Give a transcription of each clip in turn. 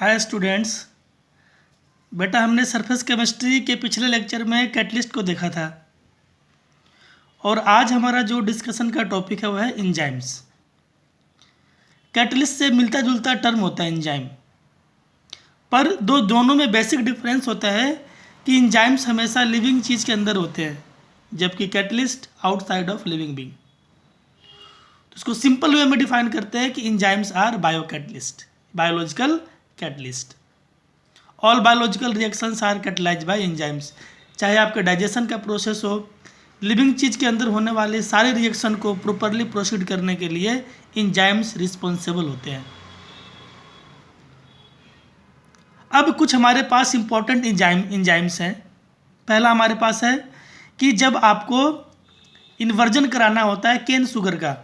Hi students. बेटा हमने surface chemistry के पिछले लेक्चर में कैटलिस्ट को देखा था और आज हमारा जो डिस्कशन का टॉपिक है वह है एंजाइम्स। कैटलिस्ट से मिलता जुलता टर्म होता है एंजाइम, पर दोनों में बेसिक डिफरेंस होता है कि एंजाइम्स हमेशा लिविंग चीज़ के अंदर होते हैं जबकि catalyst outside of living being. तो इसको सिंपल वे में डिफाइन करते हैं कि enzymes are bio catalyst, biological catalyst. All biological reactions are catalysed by enzymes. चाहे आपके डाइजेशन का प्रोसेस हो, लिविंग चीज़ के अंदर होने वाले सारे रिएक्शन को प्रॉपरली प्रोसीड करने के लिए एंजाइम्स रिस्पॉन्सिबल होते हैं। अब कुछ हमारे पास इंपॉर्टेंट एंजाइम्स हैं। पहला हमारे पास है कि जब आपको इन्वर्जन कराना होता है केन शुगर का,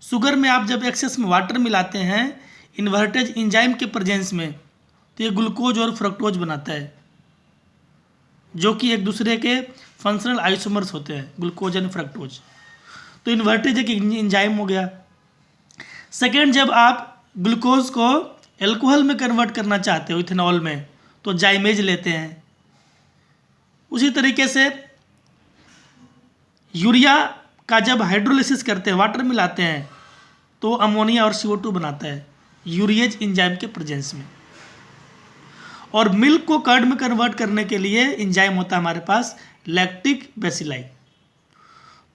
शुगर में आप जब एक्सेस में वाटर मिलाते हैं इन्वर्टेज एंजाइम के प्रेजेंस में, तो ये ग्लूकोज और फ्रक्टोज बनाता है जो कि एक दूसरे के फंक्शनल आइसोमर्स होते हैं, ग्लूकोज एंड फ्रक्टोज। तो इन्वर्टेज एक एंजाइम हो गया। सेकेंड, जब आप ग्लूकोज को एल्कोहल में कन्वर्ट करना चाहते हो इथेनॉल में, तो जाइमेज लेते हैं। उसी तरीके से यूरिया का जब हाइड्रोलिसिस करते हैं, वाटर मिलाते हैं, तो अमोनिया और CO2 बनाता है यूरिएज एंजाइम के प्रेजेंस में। और मिल्क को कर्ड में कन्वर्ट करने के लिए एंजाइम होता है हमारे पास लैक्टिक बेसिलाई।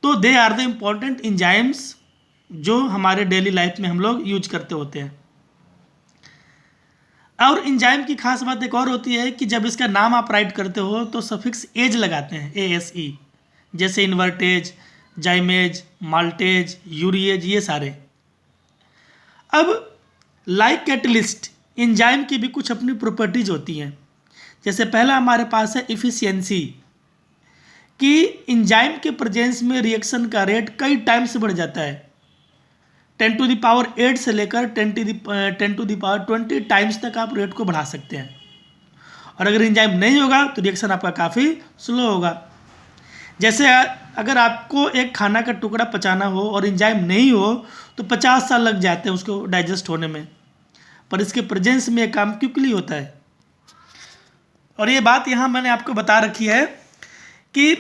तो they are the important enzymes जो हमारे डेली लाइफ में हम लोग यूज करते होते हैं। और एंजाइम की खास बात एक और होती है कि जब इसका नाम आप राइट करते हो तो सफिक्स एज लगाते हैं, ASE, जैसे इन्वर्टेज, जाइमेज, माल्टेज, यूरिएज, ये सारे। अब लाइक कैटलिस्ट एंजाइम की भी कुछ अपनी प्रॉपर्टीज होती हैं। जैसे पहला हमारे पास है इफ़िशियंसी, कि एंजाइम के प्रेजेंस में रिएक्शन का रेट कई टाइम्स बढ़ जाता है। 10⁸ से लेकर 10⁻20 टाइम्स तक आप रेट को बढ़ा सकते हैं। और अगर एंजाइम नहीं होगा तो रिएक्शन आपका काफ़ी स्लो होगा। जैसे अगर आपको एक खाना का टुकड़ा पचाना हो और एंजाइम नहीं हो तो 50 साल लग जाते हैं उसको डाइजेस्ट होने में, पर इसके प्रेजेंस में एक काम क्विकली होता है। और ये बात यहाँ मैंने आपको बता रखी है कि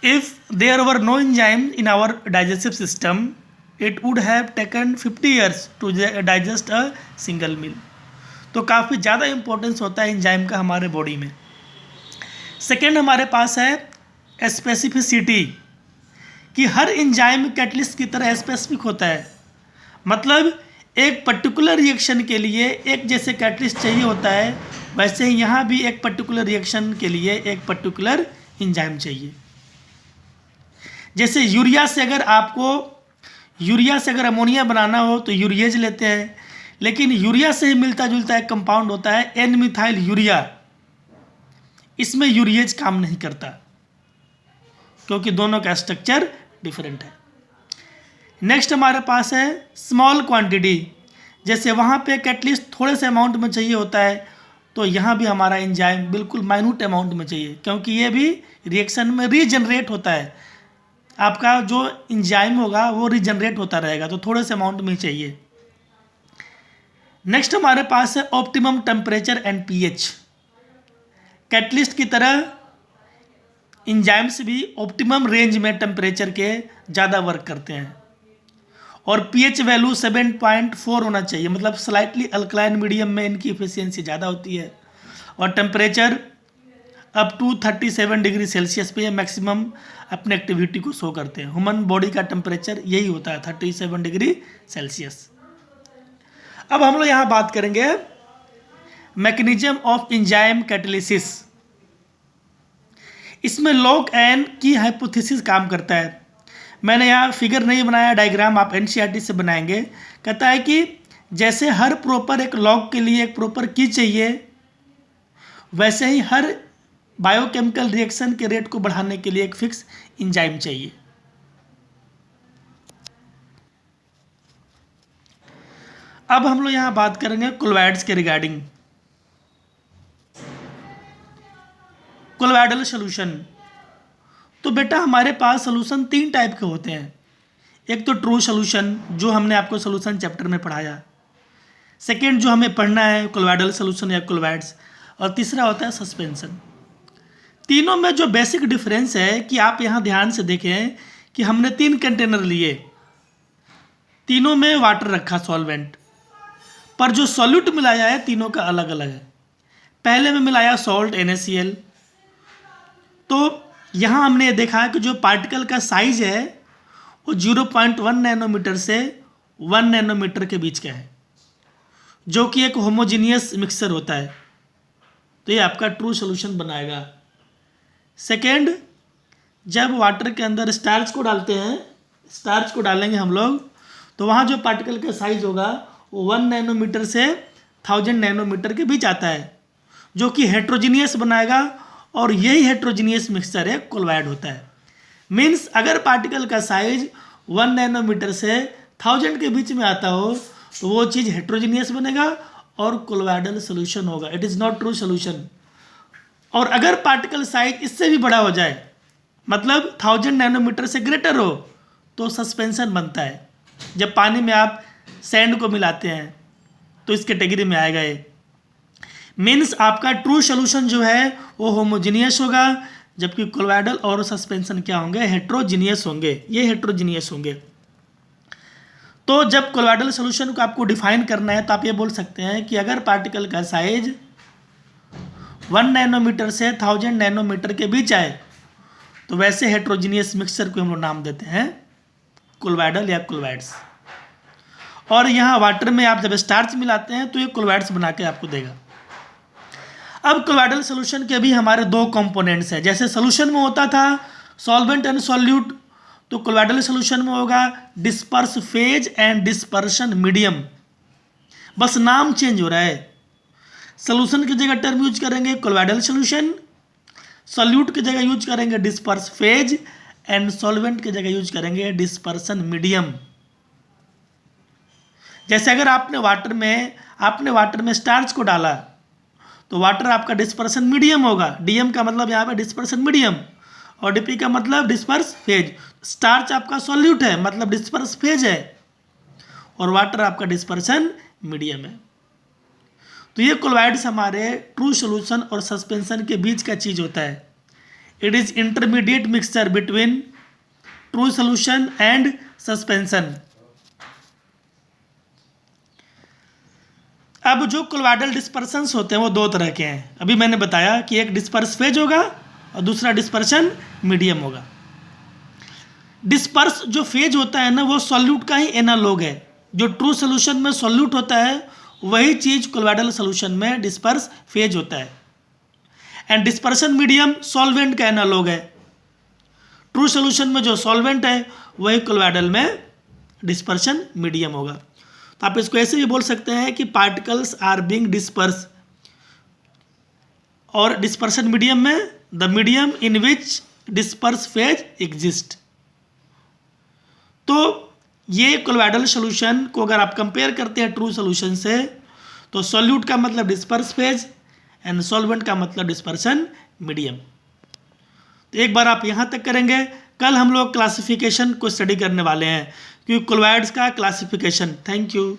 if there were no enzyme in our digestive system it would have taken 50 years to digest a single meal. तो काफ़ी ज़्यादा इंपॉर्टेंस होता है एंजाइम का हमारे बॉडी में। सेकेंड हमारे पास है स्पेसिफिसिटी, कि हर एंजाइम कैटलिस्ट की तरह स्पेसिफिक होता है। मतलब एक पर्टिकुलर रिएक्शन के लिए एक जैसे कैटलिस्ट चाहिए होता है, वैसे ही यहाँ भी एक पर्टिकुलर रिएक्शन के लिए एक पर्टिकुलर एंजाइम चाहिए। जैसे यूरिया से अगर अमोनिया बनाना हो तो यूरिएज लेते हैं, लेकिन यूरिया से ही मिलता जुलता एक कंपाउंड होता है N-मिथाइल यूरिया। इसमें यूरिएज काम नहीं करता क्योंकि दोनों का स्ट्रक्चर डिफरेंट है। नेक्स्ट हमारे पास है स्मॉल क्वांटिटी। जैसे वहाँ पे कैटलिस्ट थोड़े से अमाउंट में चाहिए होता है, तो यहाँ भी हमारा एंजाइम बिल्कुल माइन्यूट अमाउंट में चाहिए, क्योंकि ये भी रिएक्शन में रीजनरेट होता है। आपका जो एंजाइम होगा वो रीजनरेट होता रहेगा, तो थोड़े से अमाउंट में ही चाहिए। नेक्स्ट हमारे पास है optimum temperature and pH। Catalyst की तरह एंजाइम्स भी ऑप्टिमम रेंज में टेम्परेचर के ज़्यादा वर्क करते हैं। और pH वैल्यू 7.4 होना चाहिए, मतलब स्लाइटली अल्कलाइन मीडियम में इनकी इफिशियंसी ज़्यादा होती है। और temperature up to 37 degree Celsius पे मैक्सिमम अपने एक्टिविटी को शो करते हैं। ह्यूमन बॉडी का टेम्परेचर यही होता है 37 डिग्री सेल्सियस। अब हम लोग यहाँ बात करेंगे मैकेनिज्म ऑफ एंजाइम कैटालिसिस। इसमें लॉग एन की हाइपोथेसिस काम करता है। मैंने यहाँ फिगर नहीं बनाया, डायग्राम आप NCERT से बनाएंगे। कहता है कि जैसे हर प्रॉपर एक लॉग के लिए एक प्रॉपर की चाहिए, वैसे ही हर बायोकेमिकल रिएक्शन के रेट को बढ़ाने के लिए एक फिक्स एंजाइम चाहिए। अब हम लोग यहाँ बात करेंगे कोलॉइड्स के रिगार्डिंग। कोलॉइडल सोल्यूशन, तो बेटा हमारे पास सोल्यूशन 3 टाइप के होते हैं। एक तो ट्रू सोल्यूशन, जो हमने आपको सोल्यूशन चैप्टर में पढ़ाया। सेकेंड जो हमें पढ़ना है कोलोइडल सोल्यूशन या कोलोइड्स, और तीसरा होता है सस्पेंशन। तीनों में जो बेसिक डिफरेंस है कि आप यहाँ ध्यान से देखें कि हमने 3 कंटेनर लिए, तीनों में वाटर रखा सॉल्वेंट, पर जो सॉल्यूट मिलाया है तीनों का अलग अलग है। पहले में मिलाया सॉल्ट NaCl, तो यहाँ हमने देखा कि जो पार्टिकल का साइज है वो 0.1 नैनोमीटर से 1 नैनोमीटर के बीच का है, जो कि एक होमोजीनियस मिक्सचर होता है। तो ये आपका ट्रू सॉल्यूशन बनाएगा। सेकेंड, जब वाटर के अंदर स्टार्च को डालते हैं, स्टार्च को डालेंगे हम लोग, तो वहाँ जो पार्टिकल का साइज होगा वो 1 नैनोमीटर से 1000 नैनोमीटर के बीच आता है, जो कि हेट्रोजीनियस बनाएगा, और यही हेट्रोजीनियस मिक्सचर है कोलोइड होता है। मीन्स अगर पार्टिकल का साइज 1 नैनोमीटर से 1000 के बीच में आता हो तो वो चीज़ हेट्रोजीनियस बनेगा और कोलोइडल सोल्यूशन होगा। It is not true solution. और अगर पार्टिकल साइज इससे भी बड़ा हो जाए, मतलब 1000 नैनोमीटर से ग्रेटर हो, तो सस्पेंशन बनता है। जब पानी में आप सैंड को मिलाते हैं तो इस कैटेगरी में आएगा ये। मीन्स आपका ट्रू सोल्यूशन जो है वो होमोजीनियस होगा, जबकि कोलोइडल और सस्पेंशन क्या होंगे, हेट्रोजीनियस होंगे। ये हेट्रोजीनियस होंगे। तो जब कोलोइडल सोल्यूशन को आपको डिफाइन करना है तो आप ये बोल सकते हैं कि अगर पार्टिकल का साइज 1 नैनोमीटर से 1000 नैनोमीटर के बीच आए तो वैसे हेट्रोजीनियस मिक्सचर को हम लोग नाम देते हैं कोलोइडल या कोलोइड्स। और यहाँ वाटर में आप जब स्टार्च मिलाते हैं तो ये कोलोइड्स बना के आपको देगा। अब कोलोइडल सोल्यूशन के भी हमारे 2 कंपोनेंट्स हैं। जैसे सोल्यूशन में होता था सॉल्वेंट एंड सॉल्यूट, तो कोलोइडल सोल्यूशन में होगा disperse phase and dispersion medium. बस नाम चेंज हो रहा है। सोल्यूशन की जगह टर्म यूज करेंगे कोलोइडल सोल्यूशन, सॉल्यूट की जगह यूज करेंगे डिस्पर्स फेज, एंड सॉल्वेंट की जगह यूज करेंगे डिस्पर्सन मीडियम। जैसे अगर आपने वाटर में स्टार्च को डाला तो वाटर आपका डिस्पर्सन मीडियम होगा। डीएम का मतलब यहाँ पे डिस्पर्सन मीडियम, और डीपी का मतलब डिस्पर्स फेज। स्टार्च आपका सॉल्यूट है, मतलब डिस्पर्स फेज है, और वाटर आपका डिस्पर्सन मीडियम है। तो ये कोलोइड्स हमारे ट्रू सॉल्यूशन और सस्पेंशन के बीच का चीज होता है। It is intermediate mixture between true solution and suspension. अब जो कोलोइडल डिस्पर्सन्स होते हैं वो 2 तरह के हैं। अभी मैंने बताया कि एक डिस्पर्स फेज होगा और दूसरा डिस्पर्शन मीडियम होगा। डिस्पर्स जो फेज होता है ना, वो सॉल्यूट का ही एनालॉग है। जो ट्रू सॉल्यूशन में सॉल्यूट होता है वही चीज कोलोइडल सॉल्यूशन में डिस्पर्स फेज होता है। एंड डिस्पर्शन मीडियम सॉल्वेंट का एनालॉग है। ट्रू सॉल्यूशन में जो सॉल्वेंट है वही कोलोइडल में डिस्पर्शन मीडियम होगा। तो आप इसको ऐसे भी बोल सकते हैं कि पार्टिकल्स आर बीइंग डिस्पर्स, और डिस्पर्शन मीडियम में the medium in which disperse phase exist. तो ये कोलोइडल सॉल्यूशन को अगर आप कंपेयर करते हैं ट्रू सॉल्यूशन से, तो सॉल्यूट का मतलब डिस्पर्स फेज एंड सॉल्वेंट का मतलब डिस्पर्शन मीडियम। तो एक बार आप यहाँ तक करेंगे। कल हम लोग क्लासिफिकेशन को स्टडी करने वाले हैं, क्योंकि कोलोइड्स का क्लासिफिकेशन। Thank you.